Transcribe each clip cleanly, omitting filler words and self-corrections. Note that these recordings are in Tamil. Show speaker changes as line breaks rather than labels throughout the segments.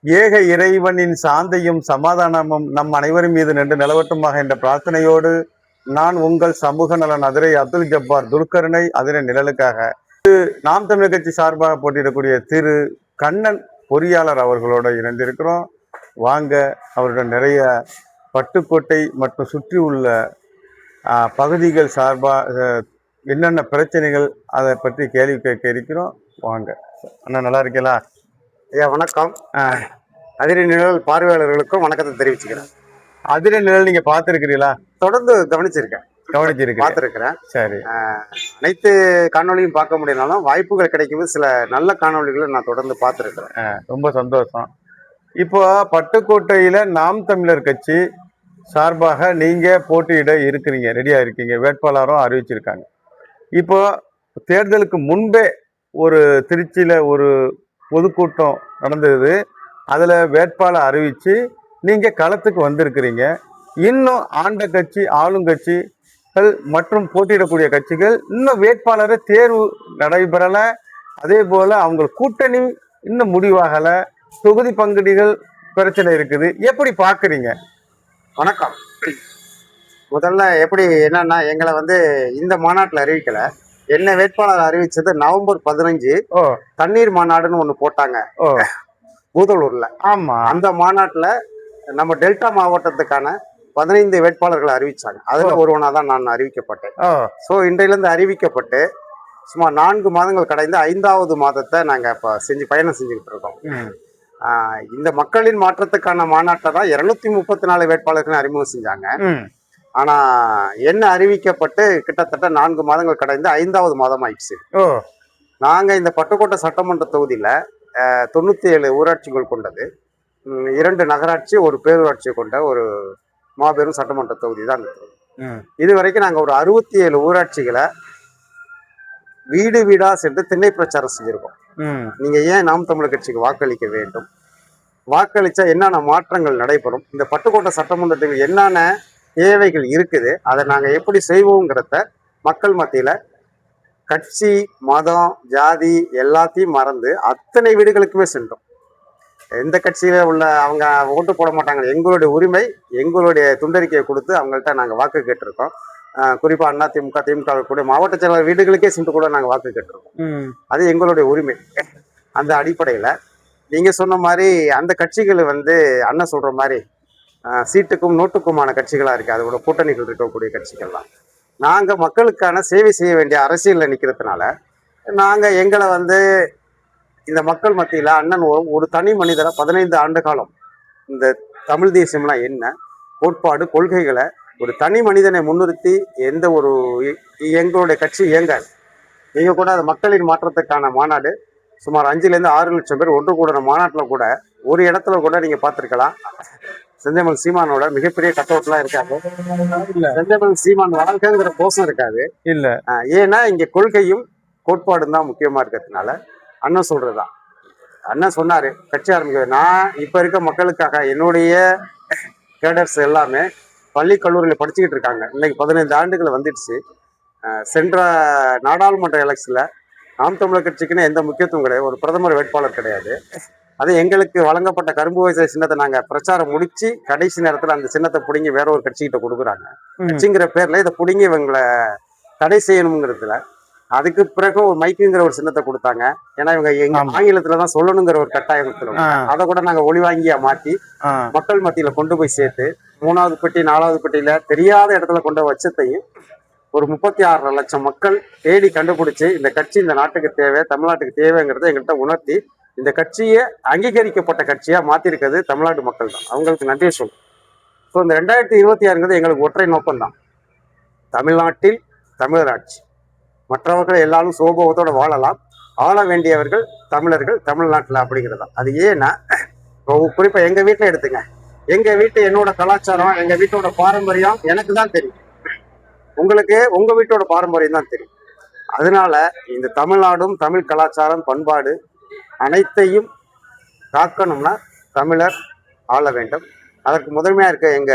ஏக இறைவனின் சாந்தியும் சமாதானமும் நம் அனைவரும் மீது நின்று நிலவட்டுமாக என்ற பிரார்த்தனையோடு நான் உங்கள் சமூக நலன் அதிரை அப்துல் ஜப்பார் துல்கருணை அதிரை நிழலுக்காக நாம் தமிழர் கட்சி சார்பாக போட்டியிடக்கூடிய திரு கண்ணன் பொறியாளர் அவர்களோடு இணைந்திருக்கிறோம். வாங்க அவருடன் நிறைய பட்டுக்கோட்டை மற்றும் சுற்றி உள்ள பகுதிகள் சார்பாக என்னென்ன பிரச்சனைகள் அதை பற்றி கேள்வி கேட்க இருக்கிறோம். வாங்க அண்ணா, நல்லா இருக்கீங்களா?
ஐயா வணக்கம். அதிரை நிழல் பார்வையாளர்களுக்கும் வணக்கத்தை தெரிவிச்சுக்கிறேன்.
அதிரை நிழல் நீங்க பார்த்துருக்கிறீங்களா?
தொடர்ந்து கவனிச்சிருக்கேன்.
பார்த்துருக்கிறேன். சரி.
அனைத்து காணொலியும் பார்க்க முடியனாலும் வாய்ப்புகள் கிடைக்கும்போது சில நல்ல காணொலிகளை நான் தொடர்ந்து பார்த்துருக்கிறேன்.
ரொம்ப சந்தோஷம். இப்போ பட்டுக்கோட்டையில நாம் தமிழர் கட்சி சார்பாக நீங்க போட்டியிட இருக்கிறீங்க, ரெடியா இருக்கீங்க, வேட்பாளரும் அறிவிச்சிருக்காங்க. இப்போ தேர்தலுக்கு முன்பே ஒரு திருச்சியில ஒரு பொதுக்கூட்டம் நடந்தது. அதில் வேட்பாளர் அறிவித்து நீங்கள் களத்துக்கு வந்திருக்கிறீங்க. இன்னும் ஆண்ட கட்சி, ஆளுங்கட்சிகள் மற்றும் போட்டியிடக்கூடிய கட்சிகள் இன்னும் வேட்பாளரை தேர்வு நடைபெறலை. அதே போல் அவங்க கூட்டணி இன்னும் முடிவாகலை. தொகுதி பங்கீடுகள் பிரச்சனை இருக்குது. எப்படி பார்க்குறீங்க?
வணக்கம். முதல்ல எப்படி என்னன்னா, எங்களை இந்த மாநாட்டில் அறிவிக்கலை. என்ன வேட்பாளர் அறிவிச்சது நவம்பர் 15 தண்ணீர் மாநாடுன்னு ஒண்ணு போட்டாங்க பூதலூர்ல.
ஆமா,
அந்த மாநாட்டுல நம்ம டெல்டா மாவட்டத்துக்கான 15 வேட்பாளர்களை அறிவிச்சாங்க. அதுல ஒருவனா தான் நான் அறிவிக்கப்பட்டேன். ஸோ இன்றையில இருந்து அறிவிக்கப்பட்டு சுமார் 4 மாதங்கள் கடைந்து 5வது மாதத்தை நாங்க இப்ப பயணம் செஞ்சுக்கிட்டு இருக்கோம். இந்த மக்களின் மாற்றத்துக்கான மாநாட்டை தான் 234 வேட்பாளர்கள் அறிமுகம் செஞ்சாங்க. ஆனா என்ன அறிவிக்கப்பட்டு கிட்டத்தட்ட 4 மாதங்கள் கடைந்து 5வது மாதம் ஆயிடுச்சு. நாங்க இந்த பட்டுக்கோட்டை சட்டமன்ற தொகுதியில 97 ஊராட்சிகள் கொண்டது, 2 நகராட்சி, ஒரு பேரூராட்சியை கொண்ட ஒரு மாபெரும் சட்டமன்ற தொகுதி தான் இந்த தொகுதி. இது வரைக்கும் நாங்க ஒரு 67 ஊராட்சிகளை வீடு வீடா சென்று திண்ணை பிரச்சாரம் செஞ்சிருக்கோம். நீங்க ஏன் நாம் தமிழர் கட்சிக்கு வாக்களிக்க வேண்டும், வாக்களிச்சா என்னென்ன மாற்றங்கள் நடைபெறும், இந்த பட்டுக்கோட்டை சட்டமன்றத்துக்கு என்னென்ன தேவைகள் இருக்குது, அதை நாங்கள் எப்படி செய்வோங்கிறத மக்கள் மத்தியில கட்சி, மதம், ஜாதி எல்லாத்தையும் மறந்து அத்தனை வீடுகளுக்குமே சென்றோம். எந்த கட்சியில உள்ள அவங்க ஓட்டு போட மாட்டாங்க, எங்களுடைய உரிமை, எங்களுடைய துண்டறிக்கையை கொடுத்து அவங்கள்ட்ட நாங்கள் வாக்கு கேட்டிருக்கோம். குறிப்பா அண்ணா திமுக, திமுக கூடிய மாவட்ட செயலாளர் வீடுகளுக்கே சென்று கூட நாங்கள் வாக்கு கேட்டிருக்கோம். அது எங்களுடைய உரிமை. அந்த அடிப்படையில நீங்க சொன்ன மாதிரி அந்த கட்சிகள் அண்ணன் சொல்ற மாதிரி சீட்டுக்கும் நோட்டுக்குமான கட்சிகளா இருக்கு. அதோட கூட்டணிகள் இருக்கக்கூடிய கட்சிகள்லாம் நாங்க மக்களுக்கான சேவை செய்ய வேண்டிய அரசியல்ல நிக்கிறதுனால நாங்க எங்களை இந்த மக்கள் மத்தியில அண்ணன் ஒரு தனி மனிதரை 15 ஆண்டு காலம் இந்த தமிழ் தேசியம்னா என்ன, கோட்பாடு, கொள்கைகளை ஒரு தனி மனிதனை முன்னிறுத்தி எந்த ஒரு எங்களுடைய கட்சி இயங்காது. நீங்க கூட அது மக்களின் மாற்றத்துக்கான மாநாடு சுமார் 5-6 லட்சம் பேர் ஒன்று கூடின மாநாட்டில் கூட ஒரு இடத்துல கூட நீங்க பார்த்துருக்கலாம் செந்தமிழ் சீமானோட மிகப்பெரிய கட்டவுட்லாம் இருக்காது. செந்தமிழ் சீமான் வாழ்க்கைங்கிற கோஷம் இருக்காது.
இல்ல,
ஏன்னா இங்க கொள்கையும் கோட்பாடும் தான் முக்கியமா இருக்கிறதுனால அண்ணன் சொல்றதுதான். அண்ணன் சொன்னாரு கட்சி ஆரம்பிக்க, நான் இப்ப இருக்க மக்களுக்காக என்னுடைய கேடர்ஸ் எல்லாமே பள்ளி கல்லூரியில படிச்சுக்கிட்டு இருக்காங்க. இன்னைக்கு 15 ஆண்டுகள் வந்துடுச்சு. சென்ற நாடாளுமன்ற எலெக்ஷன்ல நாம் தமிழர் கட்சிக்குன்னு எந்த முக்கியத்துவம் கிடையாது, ஒரு பிரதமர் வேட்பாளர் கிடையாது. அது எங்களுக்கு வழங்கப்பட்ட கரும்பு விவசாய சின்னத்தை நாங்க பிரச்சாரம் முடிச்சு கடைசி நேரத்துல அந்த சின்னத்தை பிடுங்கி வேற ஒரு கட்சிகிட்ட கொடுக்குறாங்க. கட்சிங்கிற பேர்ல இதை பிடுங்கி இவங்களை தடை செய்யணுங்கிறதுல அதுக்கு பிறகு ஒரு மைக்குங்கிற ஒரு சின்னத்தை கொடுத்தாங்க. ஏன்னா இவங்க எங்க ஆங்கிலத்துலதான் சொல்லணுங்கிற ஒரு கட்டாயத்துல அதை கூட நாங்க ஒளிவாங்கியா மாத்தி மக்கள் மத்தியில கொண்டு போய் சேர்த்து 3வது பெட்டி 4வது பெட்டியில தெரியாத இடத்துல கொண்ட வச்சத்தையும் ஒரு 36 லட்சம் மக்கள் தேடி கண்டுபிடிச்சு இந்த கட்சி இந்த நாட்டுக்கு தேவை, தமிழ்நாட்டுக்கு தேவைங்கிறத எங்கள்கிட்ட உணர்த்தி இந்த கட்சியை அங்கீகரிக்கப்பட்ட கட்சியா மாத்திருக்கிறது தமிழ்நாட்டு மக்கள் தான். அவங்களுக்கு நன்றி சொல்லும். ஸோ இந்த 2026 எங்களுக்கு ஒற்றை நோக்கம்தான், தமிழ்நாட்டில் தமிழர் ஆட்சி. மற்றவர்கள் எல்லாரும் சோபவத்தோட வாழலாம், ஆள வேண்டியவர்கள் தமிழர்கள் தமிழ்நாட்டில் அப்படிங்கிறதா. அது ஏன்னா குறிப்பா எங்க வீட்டில் எடுத்துங்க, எங்க வீட்டு என்னோட கலாச்சாரம், எங்க வீட்டோட பாரம்பரியம் எனக்கு தான் தெரியும், உங்களுக்கு உங்க வீட்டோட பாரம்பரியம் தான் தெரியும். அதனால இந்த தமிழ்நாடும் தமிழ் கலாச்சாரம் பண்பாடு அனைத்தையும் காக்கணும்னா தமிழர் ஆள வேண்டும். அதற்கு முதன்மையா இருக்க எங்க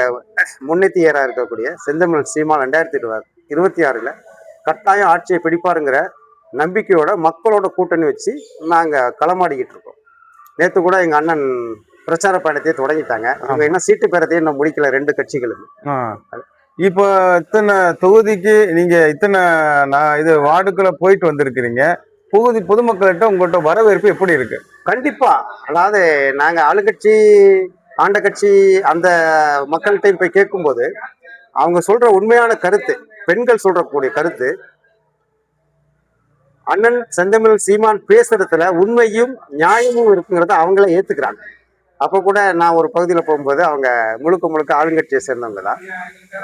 முன்னேத்தியரா இருக்கக்கூடிய செந்தமிழ் சீமான் 2026 கட்டாயம் ஆட்சியை பிடிப்பாருங்கிற நம்பிக்கையோட மக்களோட கூட்டணி வச்சு நாங்க களமாடிக்கிட்டு இருக்கோம். நேற்று கூட எங்க அண்ணன் பிரச்சார பயணத்தையே தொடங்கிட்டாங்க. இவங்க என்ன சீட்டு பேரத்தையும் இன்னும் முடிக்கல 2 கட்சிகளும்.
ஆ. இப்போ இத்தனை தொகுதிக்கு நீங்க இத்தனை இது வார்டுக்குள்ள போயிட்டு வந்திருக்கிறீங்க. பொதுமக்கள்கிட்ட உங்கள்கிட்ட வரவேற்பு எப்படி இருக்கு?
கண்டிப்பா. அதாவது நாங்க ஆளுங்கட்சி ஆண்ட கட்சி அந்த மக்கள்கிட்டையும் போய் கேட்கும்போது அவங்க சொல்ற உண்மையான கருத்து, பெண்கள் சொல்றக்கூடிய கருத்து, அண்ணன் செந்தமிழ் சீமான் பேசுறதுல உண்மையும் நியாயமும் இருக்குங்கிறத அவங்களே ஏத்துக்கிறாங்க. அப்போ கூட நான் ஒரு பகுதியில் போகும்போது அவங்க முழுக்க முழுக்க ஆளுங்கட்சியை சேர்ந்தவங்க தான்.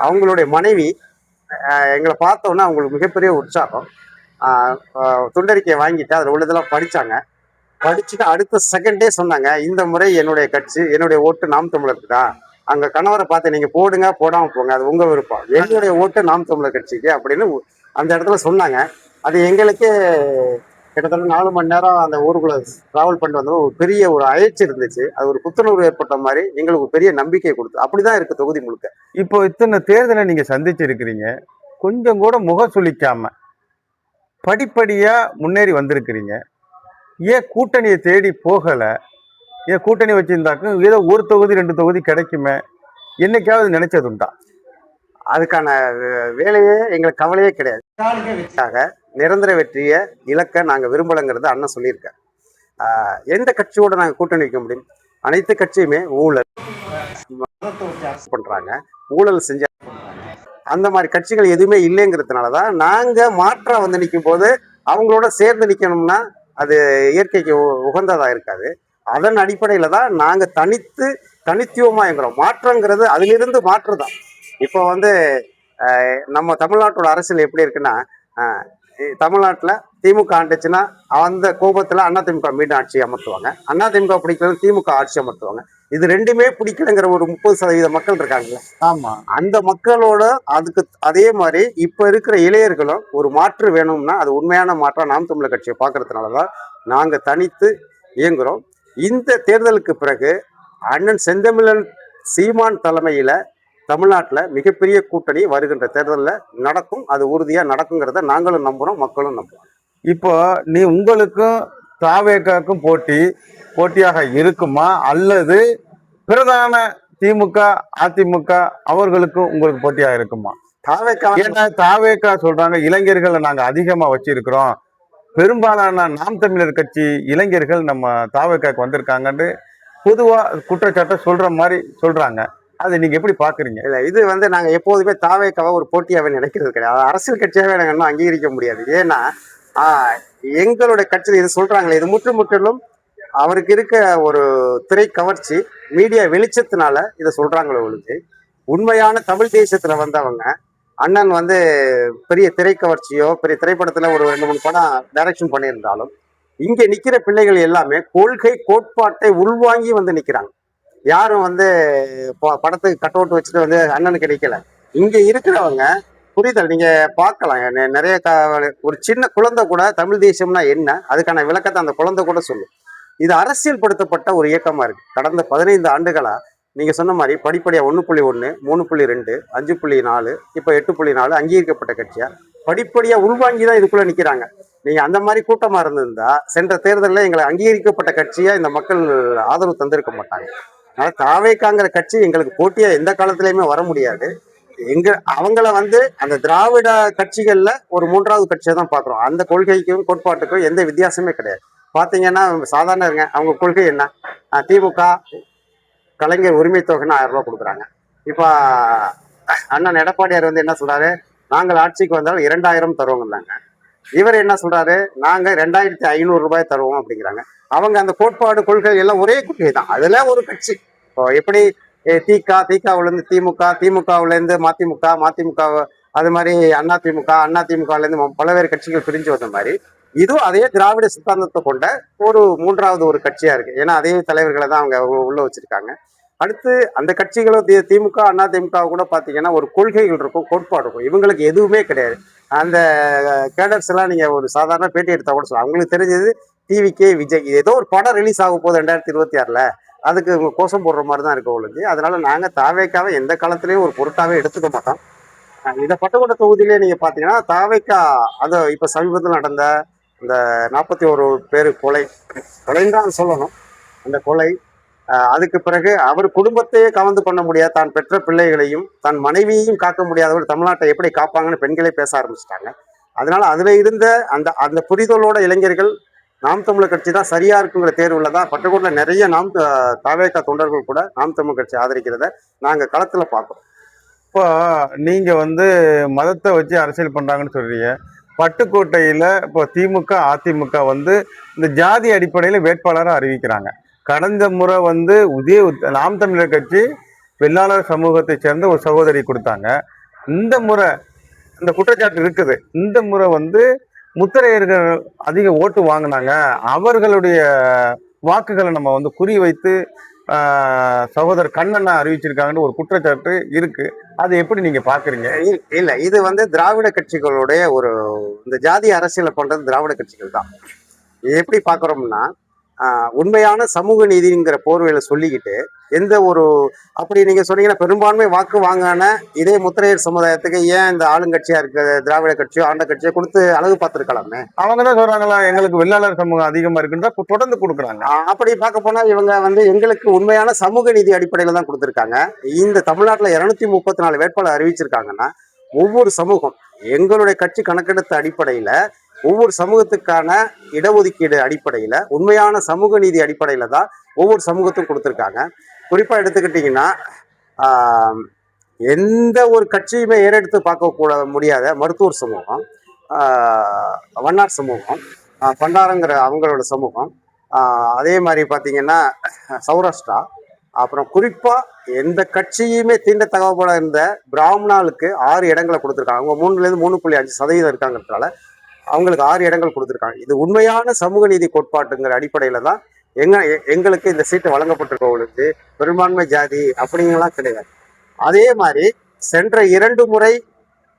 அவங்களுடைய மனைவி எங்களை பார்த்தோன்னா அவங்களுக்கு மிகப்பெரிய உற்சாகம். துண்டறிக்கையை வாங்கிட்டு அதில் உள்ளதெல்லாம் படித்தாங்க. படிச்சுட்டு அடுத்த செகண்டே சொன்னாங்க, இந்த முறை என்னுடைய கட்சி, என்னுடைய ஓட்டு நாம் தமிழருக்கு தான். அங்க கணவரை பார்த்து நீங்க போடுங்க, போடாம போங்க, அது உங்க விருப்பம், என்னுடைய ஓட்டு நாம் தமிழர் கட்சிக்கு அப்படின்னு அந்த இடத்துல சொன்னாங்க. அது எங்களுக்கு கிட்டத்தட்ட 4 மணி நேரம் அந்த ஊருக்குள்ள டிராவல் பண்ணிட்டு வந்தோம். ஒரு பெரிய ஒரு அயற்சி இருந்துச்சு. அது ஒரு புத்துணர்வு ஏற்பட்ட மாதிரி எங்களுக்கு பெரிய நம்பிக்கை கொடுத்து. அப்படிதான் இருக்கு தொகுதி முழுக்க.
இப்போ இத்தனை தேர்தலை நீங்க சந்திச்சு இருக்கிறீங்க, கொஞ்சம் கூட முகம் சுளிக்காம படிப்படியா முன்னேறி வந்திருக்கிறீங்க. ஏன் கூட்டணியை தேடி போகல? ஏன் கூட்டணி வச்சிருந்தாக்கும் ஏதோ ஒரு தொகுதி 2 தொகுதி கிடைக்குமே, என்னைக்காவது நினைச்சதுண்டா?
அதுக்கான வேலையே எங்களுக்கு கவலையே கிடையாது. நிரந்தர வெற்றிய இலக்க நாங்க விரும்பலைங்கிறது அண்ணன் சொல்லியிருக்கேன். எந்த கட்சியோட நாங்க கூட்டணி வைக்க முடியும்? அனைத்து கட்சியுமே ஊழல் பண்றாங்க, ஊழல் செஞ்ச அந்த மாதிரி கட்சிகள் எதுவுமே இல்லைங்கிறதுனாலதான் நாங்க மாற்றா வந்து நிற்கும் போது அவங்களோட சேர்ந்து நிக்கணும்னா அது இயற்கைக்கு உகந்ததா இருக்காது. அதன் அடிப்படையில தான் நாங்க தனித்துவமா எங்கிறோம். மாற்றங்கிறது அதிலிருந்து மாற்றுதான். இப்போ வந்து நம்ம தமிழ்நாட்டோட அரசியல் எப்படி இருக்குன்னா, தமிழ்நாட்டுல திமுக ஆண்டுச்சுன்னா அந்த கோபத்துல அதிமுக மீண்டும் ஆட்சி அமர்த்துவாங்க, அதிமுக பிடிக்கல திமுக ஆட்சி அமர்த்துவாங்க. இது ரெண்டுமே பிடிக்கலங்கிற ஒரு 30% மக்கள் இருக்காங்க.
ஆமா,
அந்த மக்களோட அதுக்கு அதே மாதிரி இப்ப இருக்கிற இளைஞர்களும் ஒரு மாற்று வேணும்னா அது உண்மையான மாற்றம் நாம் தமிழர் கட்சியை பார்க்கறதுனாலதான் நாங்க தனித்து இயங்குறோம். இந்த தேர்தலுக்கு பிறகு அண்ணன் செந்தமிழன் சீமான் தலைமையில தமிழ்நாட்டுல மிகப்பெரிய கூட்டணி வருகின்ற தேர்தலில் நடக்கும். அது உறுதியா நடக்குங்கிறத நாங்களும் நம்புறோம், மக்களும் நம்புறோம்.
இப்போ உங்களுக்கும் தாவேக்காக்கும் போட்டியாக இருக்குமா, அல்லது பிரதான திமுக அதிமுக அவர்களுக்கும் உங்களுக்கு போட்டியாக இருக்குமா? தாவேக்கா சொல்றாங்க இளைஞர்களை நாங்க அதிகமா வச்சிருக்கிறோம், பெரும்பாலான நாம் தமிழர் கட்சி இளைஞர்கள் நம்ம தாவேக்காக்கு வந்திருக்காங்கன்னு பொதுவா குற்றச்சாட்டை சொல்ற மாதிரி சொல்றாங்க. அதை நீங்க எப்படி பாக்குறீங்க?
இல்ல, இது வந்து நாங்க எப்போதுமே தாவேக்காவை ஒரு போட்டியாவே நினைக்கிறது கிடையாது. அரசியல் கட்சியாவே நாங்க இன்னும் அங்கீகரிக்க முடியாது. ஏன்னா எங்களுடைய கட்சியில் இது சொல்றாங்களே, இது முற்றிலும் அவருக்கு இருக்க ஒரு திரை கவர்ச்சி, மீடியா வெளிச்சத்தினால இதை சொல்றாங்களே ஒழிஞ்சு, உண்மையான தமிழ் தேசத்துல வந்தவங்க அண்ணன் வந்து பெரிய திரை கவர்ச்சியோ பெரிய திரைப்படத்துல ஒரு 2-3 படம் டைரக்ஷன் பண்ணியிருந்தாலும் இங்க நிக்கிற பிள்ளைகள் எல்லாமே கொள்கை கோட்பாட்டை உள்வாங்கி வந்து நிக்கிறாங்க. யாரும் வந்து படத்துக்கு கட் அவுட் வச்சுட்டு வந்து அண்ணனுக்கு நிக்கல. இங்க இருக்கிறவங்க புரிதல் நீங்க பார்க்கலாம். நிறைய ஒரு சின்ன குழந்தை கூட தமிழ் தேசம்னா என்ன அதுக்கான விளக்கத்தை அந்த குழந்தை கூட சொல்லும். இது அரசியல் படுத்தப்பட்ட ஒரு இயக்கமா இருக்கு. கடந்த 15 ஆண்டுகளா நீங்க சொன்ன மாதிரி படிப்படியா 1.1, 3.2, 5.4, இப்ப 8.4 அங்கீகரிக்கப்பட்ட கட்சியா படிப்படியா உள்வாங்கிதான் இதுக்குள்ள நிக்கிறாங்க. நீங்க அந்த மாதிரி கூட்டமா இருந்திருந்தா சென்ற தேர்தலில் எங்களை அங்கீகரிக்கப்பட்ட கட்சியா இந்த மக்கள் ஆதரவு தந்திருக்க மாட்டாங்க. அதனால தாவேக்காங்கிற கட்சி எங்களுக்கு போட்டியா எந்த காலத்திலயுமே வர முடியாது. அவங்கள வந்து அந்த திராவிட கட்சிகள்ல ஒரு 3வது கட்சியை தான் பாக்குறோம். அந்த கொள்கைக்கும் கோட்பாட்டுக்கும் எந்த வித்தியாசமே கிடையாது. பாத்தீங்கன்னா சாதாரண இருங்க, அவங்க கொள்கை என்ன? திமுக கலைஞர் உரிமை தொகைன்னு 1000 ரூபாய் கொடுக்குறாங்க. இப்ப அண்ணன் எடப்பாடியார் வந்து என்ன சொல்றாரு, நாங்கள் ஆட்சிக்கு வந்தாலும் 2000 தருவோங்கிறாங்க. இவர் என்ன சொல்றாரு, நாங்க 2500 ரூபாய் தருவோம் அப்படிங்கிறாங்க. அவங்க அந்த கோட்பாடு கொள்கை எல்லாம் ஒரே கொள்கை தான். அதுல ஒரு கட்சி இப்போ எப்படி திகாவுல இருந்து திமுக, திமுகவுல இருந்து மதிமுக, மதிமுக அது மாதிரி அதிமுகவுல இருந்து பல்வேறு கட்சிகள் பிரிஞ்சு வந்த மாதிரி இதுவும் அதே திராவிட சித்தாந்தத்தை கொண்ட ஒரு 3வது ஒரு கட்சியா இருக்கு. ஏன்னா அதே தலைவர்களை தான் அவங்க உள்ள வச்சிருக்காங்க. அடுத்து அந்த கட்சிகளும் திமுக அதிமுக கூட பாத்தீங்கன்னா ஒரு கொள்கைகள் இருக்கும், கோட்பாடு இருக்கும். இவங்களுக்கு எதுவுமே கிடையாது. அந்த கேடர்ஸ் எல்லாம் நீங்க ஒரு சாதாரண பேட்டி எடுத்தா கூட சொல்லுவாங்க, அவங்களுக்கு தெரிஞ்சது டிவிகே விஜய், ஏதோ ஒரு படம் ரிலீஸ் ஆகும் போது 2026 அதுக்கு கோஷம் போடுற மாதிரி தான் இருக்க ஒழுங்கு. அதனால நாங்க தாவேக்காவை எந்த காலத்திலயும் ஒரு பொருட்டாவே எடுத்துக்க மாட்டோம். இந்த பட்டுக்கோட்டை தொகுதியிலே நீங்க பாத்தீங்கன்னா தாவேக்கா அது இப்ப சமீபத்தில் நடந்த இந்த 41 பேர் கொலைன்னு தான் சொல்லணும். அந்த கொலை அதுக்கு பிறகு அவர் குடும்பத்தையே கவர்ந்து பண்ண முடியாது, தான் பெற்ற பிள்ளைகளையும் தன் மனைவியையும் காக்க முடியாதவர் தமிழ்நாட்டை எப்படி காப்பாங்கன்னு பெண்களே பேச ஆரம்பிச்சிட்டாங்க. அதனால அதுல இருந்த அந்த அந்த புரிதலோட இளைஞர்கள் நாம் தமிழர் கட்சி தான் சரியா இருக்குங்கிற தேர்வுல தான் பட்டுக்கோட்டில் நிறைய தாவேகா தொண்டர்கள் கூட நாம் தமிழர் கட்சி ஆதரிக்கிறத நாங்க களத்துல பார்த்தோம்.
இப்போ நீங்க வந்து மதத்தை வச்சு அரசியல் பண்றாங்கன்னு சொல்றீங்க. பட்டுக்கோட்டையில இப்போ திமுக, அதிமுக வந்து இந்த ஜாதி அடிப்படையில வேட்பாளரை அறிவிக்கிறாங்க. கடந்த முறை வந்து நாம் தமிழர் கட்சி வெள்ளாளர் சமூகத்தை சேர்ந்த ஒரு சகோதரி கொடுத்தாங்க. இந்த முறை இந்த குற்றச்சாட்டு இருக்குது. இந்த முறை வந்து முத்திரையர்கள் அதிக ஓட்டு வாங்கினாங்க, அவர்களுடைய வாக்குகளை நம்ம வந்து குறி வைத்து சகோதரர் கண்ணனை அறிவிச்சிருக்காங்கன்னு ஒரு குற்றச்சாட்டு இருக்கு. அதை எப்படி நீங்க பாக்குறீங்க?
இல்ல, இது வந்து திராவிட கட்சிகளுடைய இந்த ஜாதி அரசியலை பண்றது திராவிட கட்சிகள் தான். எப்படி பாக்குறோம்னா, உண்மையான சமூக நீதிங்கிற போர்வையில சொல்லிக்கிட்டு எந்த ஒரு அப்படி நீங்க சொன்னீங்கன்னா பெரும்பான்மை வாக்கு வாங்கான இதே முத்திரையர் சமுதாயத்துக்கு ஏன் இந்த ஆளுங்கட்சியா இருக்க திராவிட கட்சியோ ஆண்ட கட்சியோ கொடுத்து அழகு பார்த்திருக்கலாமே.
அவங்க தான் சொல்றாங்களா எங்களுக்கு வெள்ளாளர் சமூகம் அதிகமா இருக்குன்னு தான் தொடர்ந்து கொடுக்குறாங்க.
அப்படி பார்க்க போனா இவங்க வந்து எங்களுக்கு உண்மையான சமூக நீதி அடிப்படையில தான் கொடுத்திருக்காங்க. இந்த தமிழ்நாட்டுல 234 வேட்பாளர் அறிவிச்சிருக்காங்கன்னா ஒவ்வொரு சமூகம் எங்களுடைய கட்சி கணக்கெடுத்த அடிப்படையில ஒவ்வொரு சமூகத்துக்கான இடஒதுக்கீடு அடிப்படையில உண்மையான சமூக நீதி அடிப்படையில தான் ஒவ்வொரு சமூகத்துக்கும் கொடுத்துருக்காங்க. குறிப்பா எடுத்துக்கிட்டீங்கன்னா எந்த ஒரு கட்சியுமே ஏறெடுத்து பார்க்க முடியாத மருத்துவர் சமூகம், வண்ணார் சமூகம், பண்டாரங்கிற அவங்களோட சமூகம், அதே மாதிரி பார்த்தீங்கன்னா சௌராஷ்டிரா, அப்புறம் குறிப்பா எந்த கட்சியுமே தீண்டத்தகவப்பட இருந்த பிராமணாளுக்கு 6 இடங்களை கொடுத்துருக்காங்க. அவங்க 3லேருந்து 3.5% இருக்காங்கிறதுனால அவங்களுக்கு 6 இடங்கள் கொடுத்துருக்காங்க. இது உண்மையான சமூக நீதி கோட்பாட்டுங்கிற அடிப்படையில தான் எங்களுக்கு இந்த சீட்டு வழங்கப்பட்டிருக்கவங்களுக்கு பெரும்பான்மை ஜாதி அப்படிங்கலாம் கிடையாது. அதே மாதிரி சென்ற 2 முறை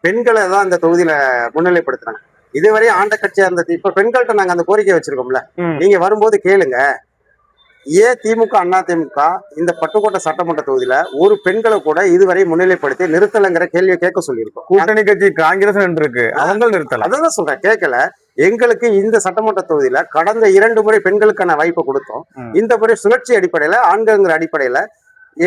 பெண்களை தான் இந்த தொகுதியில முன்னிலைப்படுத்துறாங்க. இதுவரை ஆண்ட கட்சியா இருந்தது. இப்ப பெண்கள்கிட்ட நாங்க அந்த கோரிக்கை வச்சிருக்கோம்ல, நீங்க வரும்போது கேளுங்க, ஏன் திமுக அதிமுக இந்த பட்டுக்கோட்டை சட்டமன்ற தொகுதியில ஒரு பெண்களை கூட இதுவரை முன்னிலைப்படுத்தி நிறுத்தலைங்கிற கேள்வியை கேட்க சொல்லியிருக்கோம்.
கூட்டணி கட்சி காங்கிரஸ் இருக்கு, அவங்க நிறுத்தல.
அதான் சொல்றேன், கேட்கல. எங்களுக்கு இந்த சட்டமன்ற தொகுதியில கடந்த 2 முறை பெண்களுக்கான வாய்ப்பை கொடுத்தோம். இந்த முறை சுழற்சி அடிப்படையில ஆண்கள்ங்கிற அடிப்படையில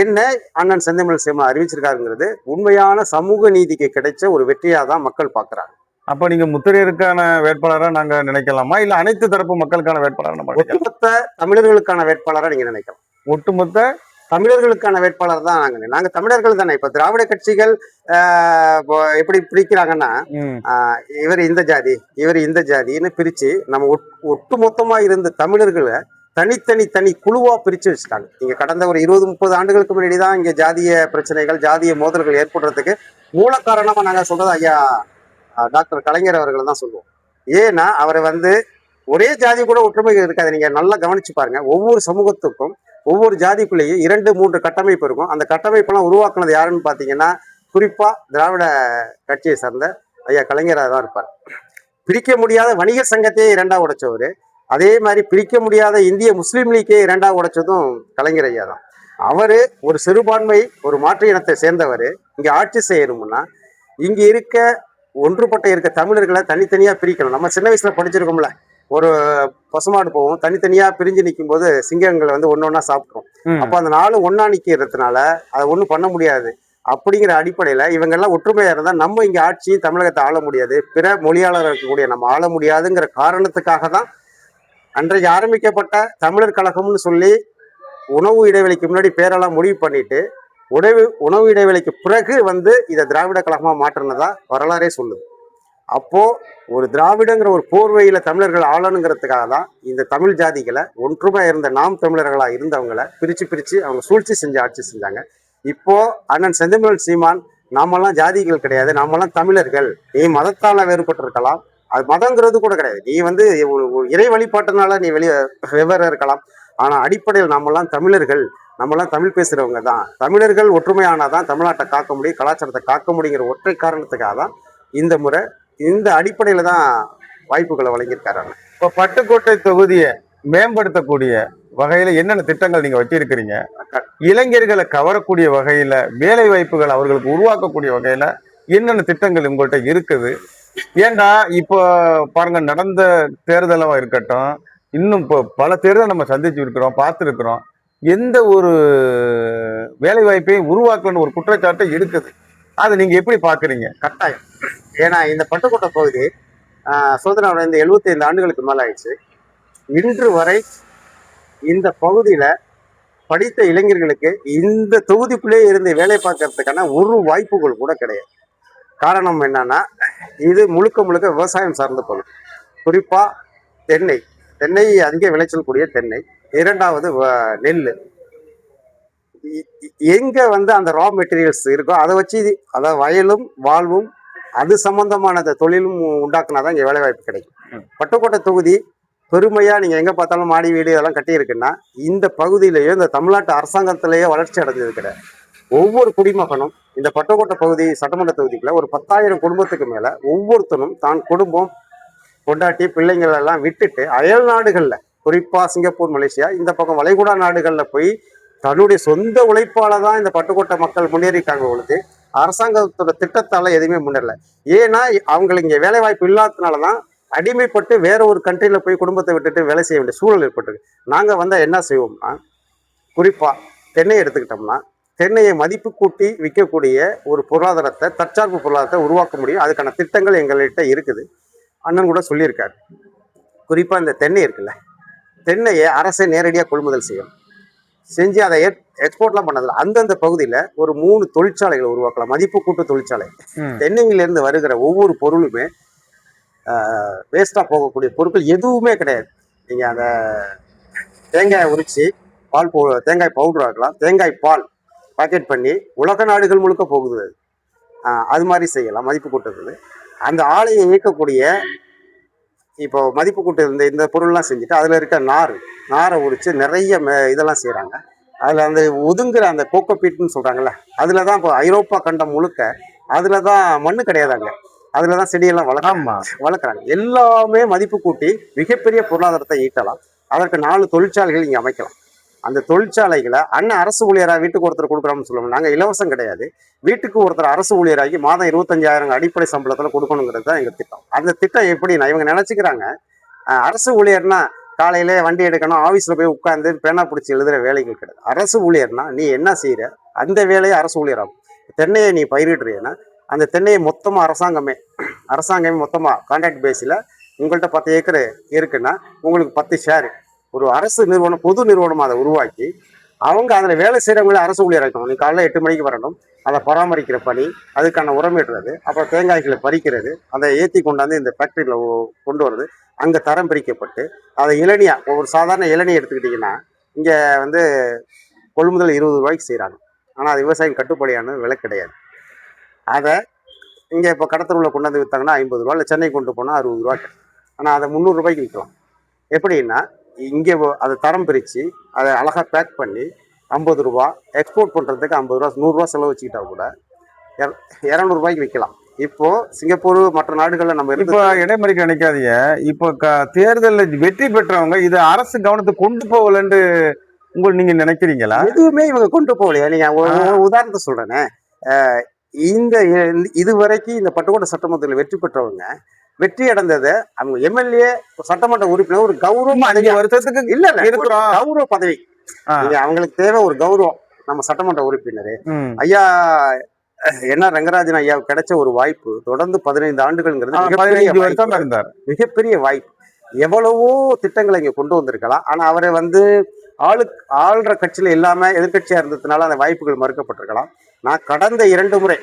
என்ன அண்ணன் செந்தமிழ் சீமான் அறிவிச்சிருக்காருங்கிறது உண்மையான சமூக நீதிக்கு கிடைச்ச ஒரு வெற்றியா தான் மக்கள் பாக்குறாங்க.
அப்ப நீங்க முத்திரையருக்கான வேட்பாளரா நாங்க நினைக்கலாமா, இல்ல அனைத்து தரப்பு மக்களுக்கான வேட்பாளர்?
ஒட்டுமொத்த தமிழர்களுக்கான வேட்பாளரா நீங்க நினைக்கலாம்.
ஒட்டுமொத்த
தமிழர்களுக்கான வேட்பாளர் தான் நாங்க தமிழர்கள் தானே. இப்ப திராவிட கட்சிகள் எப்படி பிரிக்கிறாங்கன்னா, இவர் இந்த ஜாதி இவர் இந்த ஜாதின்னு பிரிச்சு நம்ம ஒட்டுமொத்தமா இருந்த தமிழர்களை தனி குழுவா பிரிச்சு வச்சுட்டாங்க. நீங்க கடந்த ஒரு 20-30 ஆண்டுகளுக்கு முன்னாடி தான் இங்க ஜாதிய பிரச்சனைகள் ஜாதிய மோதல்கள் ஏற்படுறதுக்கு மூல காரணமா நாங்க சொல்றது ஐயா டாக்டர் கலைஞர் அவர்களை தான் சொல்லுவோம். ஏன்னா அவரை வந்து ஒரே ஜாதி கூட ஒற்றுமை இருக்காது. நீங்க நல்லா கவனிச்சு பாருங்க, ஒவ்வொரு சமூகத்துக்கும் ஒவ்வொரு ஜாதிக்குள்ளேயும் 2-3 கட்டமைப்பு இருக்கும். அந்த கட்டமைப்பெல்லாம் உருவாக்குனது யாருன்னு பாத்தீங்கன்னா குறிப்பா திராவிட கட்சியை சார்ந்த ஐயா கலைஞராக தான் இருப்பார். பிரிக்க முடியாத வணிகர் சங்கத்தையே 2ஆ உடைச்சவர். அதே மாதிரி பிரிக்க முடியாத இந்திய முஸ்லீம் லீக்கே 2ஆ உடைச்சதும் கலைஞர் ஐயா தான். அவரு ஒரு சிறுபான்மை ஒரு மாற்று இனத்தை சேர்ந்தவர் இங்க ஆட்சி செய்யணும்னா இங்க இருக்க தமிழர்களை தனித்தனியா பிரிக்கணும். நம்ம சின்ன வயசுல படிச்சிருக்கோம்ல, ஒரு பசுமாடு போவோம், தனித்தனியா பிரிஞ்சு நிற்கும் போது சிங்கங்களை வந்து ஒன்னொன்னா சாப்பிட்றோம். அப்ப அந்த நாளும் ஒன்னா நிக்கிறதுனால அதை ஒண்ணும் பண்ண முடியாது. அப்படிங்கிற அடிப்படையில இவங்க எல்லாம் ஒற்றுமையா இருந்தா நம்ம இங்க ஆட்சி தமிழகத்தை ஆள முடியாது, பிற மொழியாளர் இருக்கக்கூடிய நம்ம ஆள முடியாதுங்கிற காரணத்துக்காக தான் அன்றைக்கு ஆரம்பிக்கப்பட்ட தமிழர் கழகம்னு சொல்லி உணவு இடைவெளிக்கு முன்னாடி பேரெல்லாம் முடிவு பண்ணிட்டு உணவு இடைவெளிக்கு பிறகு வந்து இதை திராவிட கழகமா மாற்றினதா வரலாறே சொல்லுது. அப்போ ஒரு திராவிடங்கிற ஒரு போர்வையில தமிழர்கள் ஆளணுங்கிறதுக்காக தான் இந்த தமிழ் ஜாதிகளை ஒன்றுமா இருந்த நாம் தமிழர்களா இருந்தவங்களை பிரிச்சு அவங்க சூழ்ச்சி செஞ்சு ஆட்சி செஞ்சாங்க. இப்போ அண்ணன் செந்தமிழ் சீமான் நாமெல்லாம் ஜாதிகள் கிடையாது, நாமெல்லாம் தமிழர்கள், நீ மதத்தால வேறுபட்டிருக்கலாம், அது மதங்கிறது கூட கிடையாது, நீ வந்து இறை வழிபாட்டினால நீ வெவ்வேறு இருக்கலாம், ஆனா அடிப்படையில் நாமெல்லாம் தமிழர்கள், நம்மளாம் தமிழ் பேசுறவங்க தான், தமிழர்கள் ஒற்றுமையானாதான் தமிழ்நாட்டை காக்க முடியும், கலாச்சாரத்தை காக்க முடியுங்கிற ஒற்றை காரணத்துக்காக தான் இந்த முறை இந்த அடிப்படையில தான் வாய்ப்புகளை வழங்கியிருக்காரு.
இப்போ பட்டுக்கோட்டை தொகுதியை மேம்படுத்தக்கூடிய வகையில என்னென்ன திட்டங்கள் நீங்க வச்சிருக்கிறீங்க? இளைஞர்களை கவரக்கூடிய வகையில, வேலை வாய்ப்புகள் அவர்களுக்கு உருவாக்கக்கூடிய வகையில என்னென்ன திட்டங்கள் உங்கள்கிட்ட இருக்குது? ஏண்டா இப்போ பாருங்க, நடந்த தேர்தலாக இருக்கட்டும், இன்னும் இப்போ பல தேர்தல் நம்ம சந்திச்சு இருக்கிறோம், பார்த்துருக்கிறோம். எந்த ஒரு வேலை வாய்ப்பையும் உருவாக்கணும்னு ஒரு குற்றச்சாட்டை இருக்குது. அதை நீங்க எப்படி பாக்குறீங்க?
கட்டாயம். ஏன்னா இந்த பட்டுக்கோட்டை பகுதி சுதந்திரம் அடைந்த 75 ஆண்டுகளுக்கு மேல ஆயிடுச்சு. இன்று வரை இந்த பகுதியில படித்த இளைஞர்களுக்கு இந்த தொகுதிக்குள்ளே இருந்து வேலை பார்க்கறதுக்கான ஒரு வாய்ப்புகள் கூட கிடையாது. காரணம் என்னன்னா, இது முழுக்க முழுக்க விவசாயம் சார்ந்த பகுதி. குறிப்பா தென்னை, தென்னை அதிக விளைச்சல் கூடிய தென்னை. இரண்டாவது நெல். எங்க வந்து அந்த ரா மெட்டீரியல்ஸ் இருக்கோ அதை வச்சு, அதாவது வயலும் வாழ்வும் அது சம்பந்தமான தொழிலும் உண்டாக்குனாதான் இங்க வேலை வாய்ப்பு கிடைக்கும். பட்டுக்கோட்டை தொகுதி பெருமையா நீங்க எங்க பார்த்தாலும் மாடி வீடு இதெல்லாம் கட்டி இருக்குன்னா இந்த பகுதியிலேயே, இந்த தமிழ்நாட்டு அரசாங்கத்திலேயே வளர்ச்சி அடைஞ்சது கிடையாது. ஒவ்வொரு குடிமகனும் இந்த பட்டுக்கோட்டை பகுதி சட்டமன்ற தொகுதிக்குள்ள ஒரு 10,000 குடும்பத்துக்கு மேல ஒவ்வொருத்தரும் தான் குடும்பம், பொண்டாட்டி, பிள்ளைங்கள் எல்லாம் விட்டுட்டு அயல் நாடுகள்ல, குறிப்பா சிங்கப்பூர், மலேசியா, இந்த பக்கம் வளைகுடா நாடுகள்ல போய் தன்னுடைய சொந்த உழைப்பால தான் இந்த பட்டுக்கோட்டை மக்கள் முன்னேறிட்டாங்க பொழுது அரசாங்கத்தோட திட்டத்தால எதுவுமே முன்னேறல. ஏன்னா அவங்களுக்கு இங்க வேலை வாய்ப்பு இல்லாததுனாலதான் அடிமைப்பட்டு வேற ஒரு கண்ட்ரில போய் குடும்பத்தை விட்டுட்டு வேலை செய்ய வேண்டிய சூழல் ஏற்பட்டது. நாங்க வந்தா என்ன செய்வோம்னா, குறிப்பா தென்னை எடுத்துக்கிட்டோம்னா, தென்னையை மதிப்பு கூட்டி விற்கக்கூடிய ஒரு பொருளாதாரத்தை, தற்சார்பு பொருளாதாரத்தை உருவாக்க முடியும். அதுக்கான திட்டங்கள் எங்கள்கிட்ட இருக்குது. அண்ணன் கூட சொல்லியிருக்காரு. குறிப்பா இந்த தென்னை இருக்குல்ல, தென்னையை அரசை நேரடியாக கொள்முதல் செய்யும், செஞ்சு அதை எக்ஸ்போர்ட்லாம் பண்ணதில்ல. அந்தந்த பகுதியில ஒரு 3 தொழிற்சாலைகளை உருவாக்கலாம், மதிப்பு கூட்டு தொழிற்சாலை. தென்னையிலிருந்து வருகிற ஒவ்வொரு பொருளுமே வேஸ்டா போகக்கூடிய பொருட்கள் எதுவுமே கிடையாது. நீங்க அந்த தேங்காயை உரிச்சு பால் தேங்காய் பவுடர் ஆக்கலாம், தேங்காய் பால் பாக்கெட் பண்ணி உலக நாடுகள் முழுக்க போகுது. அது மாதிரி செய்யலாம் மதிப்பு கூட்டுறது. அந்த ஆலையை இயக்கக்கூடிய இப்போ மதிப்பு கூட்டு இந்த பொருள்லாம் செஞ்சுட்டு அதில் இருக்க நாரை உரிச்சு நிறைய இதெல்லாம் செய்கிறாங்க. அதில் அந்த ஒதுங்குற அந்த கோகோபீட்னு சொல்கிறாங்கல்ல, அதில் தான் இப்போ ஐரோப்பா கண்டம் முழுக்க அதில் தான் மண்ணு கிடையாதாங்க, அதில் தான் செடியெல்லாம் வளர்க்குறாங்க. எல்லாமே மதிப்பு கூட்டி மிகப்பெரிய பொருளாதாரத்தை ஈட்டலாம். அதற்கு 4 தொழிற்சாலைகள் இங்கே அமைக்கலாம். அந்த தொழிற்சாலைகளை அண்ணன் அரசு ஊழியராக வீட்டுக்கு ஒருத்தர் கொடுக்குறோம்னு சொல்லுவாங்க. நாங்கள் இலவசம் கிடையாது, வீட்டுக்கு ஒருத்தர் அரசு ஊழியராகி மாதம் 25,000 அடிப்படை சம்பளத்தில் கொடுக்கணுங்கிறது தான் எங்கள் திட்டம். அந்த திட்டம் எப்படின்னா, இவங்க நினச்சிக்கிறாங்க அரசு ஊழியர்னா காலையிலே வண்டி எடுக்கணும், ஆஃபீஸில் போய் உட்காந்து பேனா பிடிச்சி எழுதுகிற வேலைகள் கிடையாது. அரசு ஊழியர்னா நீ என்ன செய்கிற அந்த வேலையை அரசு ஊழியராகும். தென்னையை நீ பயிரிடுறீன்னா அந்த தென்னையை மொத்தமாக அரசாங்கமே மொத்தமாக கான்ட்ராக்ட் பேஸில் உங்கள்கிட்ட 10 ஏக்கர் இருக்குன்னா உங்களுக்கு 10 ஷேர் ஒரு அரசு நிறுவனம், பொது நிறுவனம் அதை உருவாக்கி அவங்க அதில் வேலை செய்கிறவங்களே அரசு ஊழியராக்கணும். நீ காலையில் 8 மணிக்கு வரணும், அதை பராமரிக்கிற பணி, அதுக்கான உரமிடுறது, அப்புறம் தேங்காய்களை பறிக்கிறது, அதை ஏற்றி கொண்டாந்து இந்த ஃபேக்ட்ரியில் கொண்டு வருது. அங்கே தரம் பிரிக்கப்பட்டு அதை இளநியா, ஒரு சாதாரண இளநீ எடுத்துக்கிட்டிங்கன்னா இங்கே வந்து கொள்முதல் 20 ரூபாய்க்கு செய்கிறாங்க. ஆனால் அது விவசாயம் கட்டுப்படியான விலை கிடையாது. அதை இங்கே இப்போ கடத்தூரில் கொண்டாந்து விற்றாங்கன்னா 50 ரூபா, இல்லை சென்னை கொண்டு போனால் 60 ரூபா. ஆனால் அதை 300 ரூபாய்க்கு விற்கலாம். எப்படின்னா இங்கே அதை தரம் பிரித்து அதை அழகாக பேக் பண்ணி 50 ரூபா, எக்ஸ்போர்ட் பண்ணுறதுக்கு 50 ரூபா, 100 ரூபா செலவு வச்சுக்கிட்டா கூட 200 ரூபாய்க்கு விற்கலாம். இப்போ சிங்கப்பூர் மற்ற நாடுகளில் நம்ம
இப்போ இடைமறிக்க நினைக்காதீங்க. இப்போ தேர்தலில் வெற்றி பெற்றவங்க இது அரசு கவனத்துக்கு கொண்டு போகலன்னு நீங்க நினைக்கிறீங்களா?
எதுவுமே இவங்க கொண்டு போகலையா? நீங்க உதாரணத்தை சொல்றேனே, இந்த இதுவரைக்கும் இந்த பட்டுக்கோட்டை சட்டமன்றத்தில் வெற்றி பெற்றவங்க வெற்றி அடைந்ததை அவங்க எம்எல்ஏ, சட்டமன்ற உறுப்பினர் ஒரு கௌரவம் 5 வருஷத்துக்கு இல்ல கௌரவ பதவி. அவங்களுக்கு தேவை ஒரு கௌரவம். நம்ம சட்டமன்ற உறுப்பினர் ஐயா என்ன ரங்கராஜன் ஐயா கிடைச்ச ஒரு வாய்ப்பு. தொடர்ந்து 15 ஆண்டுகள்ங்கிறது மிகப்பெரிய வாய்ப்பு. எவ்வளவோ திட்டங்களை இங்க கொண்டு வந்திருக்கலாம். ஆனா அவரை வந்து ஆளுற கட்சியில இல்லாம எதிர்கட்சியா இருந்ததுனால அந்த வாய்ப்புகள் மறுக்கப்பட்டிருக்கலாம். நான் கடந்த 2 முறை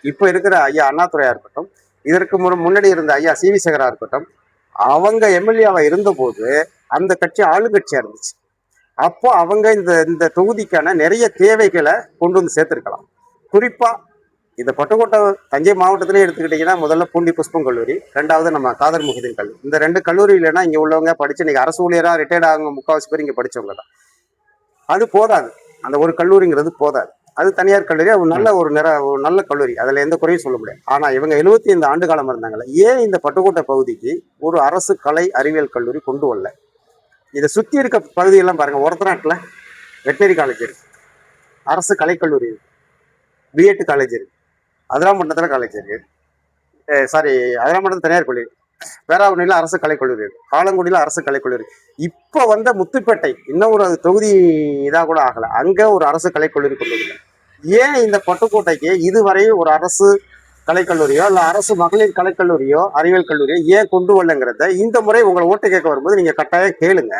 இப்ப இருக்கிற ஐயா அண்ணாதுரையா இருக்கட்டும், இதற்கு முன்னாடி இருந்த ஐயா சி வி சேகரா இருக்கட்டும், அவங்க எம்எல்ஏவா இருந்தபோது அந்த கட்சி ஆளுங்கட்சியா இருந்துச்சு. அப்போ அவங்க இந்த தொகுதிக்கான நிறைய தேவைகளை கொண்டு வந்து சேர்த்திருக்கலாம். குறிப்பா இந்த பட்டுக்கோட்டை தஞ்சை மாவட்டத்திலே எடுத்துக்கிட்டீங்கன்னா, முதல்ல பூண்டி புஷ்பம் கல்லூரி, 2வது நம்ம காதர் முஹிதீன் கல்லூரி. இந்த 2 கல்லூரி இல்லைன்னா இங்க உள்ளவங்க படிச்சு இன்னைக்கு அரசு ஊழியரா ரிட்டையர்ட் ஆகுங்க 3/4 பேர் இங்க படிச்சவங்க தான். அது போதாது, அந்த ஒரு கல்லூரிங்கிறது போதாது. அது தனியார் கல்லூரி, அது ஒரு நல்ல கல்லூரி, அதுல எந்த குறையும் சொல்ல முடியாது. ஆனா இவங்க 75 ஆண்டு காலம் இருந்தாங்கல்ல, ஏன் இந்த பட்டுக்கோட்டை பகுதிக்கு ஒரு அரசு கலை அறிவியல் கல்லூரி கொண்டு வரல? இதை சுத்தி இருக்க பகுதியெல்லாம் பாருங்க. ஒரத்தநாட்டுல வெட்டரி காலேஜ் இருக்கு, அரசு கலைக்கல்லூரி இருக்கு, பிஎட் காலேஜ் இருக்கு, அதிராம்பட்டினத்துல காலேஜ் இருக்கு, சாரி அதிராம்பட்டினத்துல தனியார் கல்லூரி, பேராவூர்ணியில அரசு கலைக்கல்லூரி இருக்கு, ஆலங்குடியில அரசு கலைக்கல்லூரி. இப்போ வந்த முத்துப்பேட்டை இன்னும் ஒரு தொகுதி இதா கூட ஆகல, அங்க ஒரு அரசு கலைக்கல்லூரி கொண்டு வந்து. ஏன் இந்த பட்டுக்கோட்டைக்கு இதுவரை ஒரு அரசு கலைக்கல்லூரியோ இல்ல அரசு மகளிர் கலைக்கல்லூரியோ அறிவியல் கல்லூரியோ ஏன் கொண்டு வரலங்கிறத இந்த முறை உங்களை ஓட்டு கேட்க வரும்போது நீங்க கட்டாயம் கேளுங்க.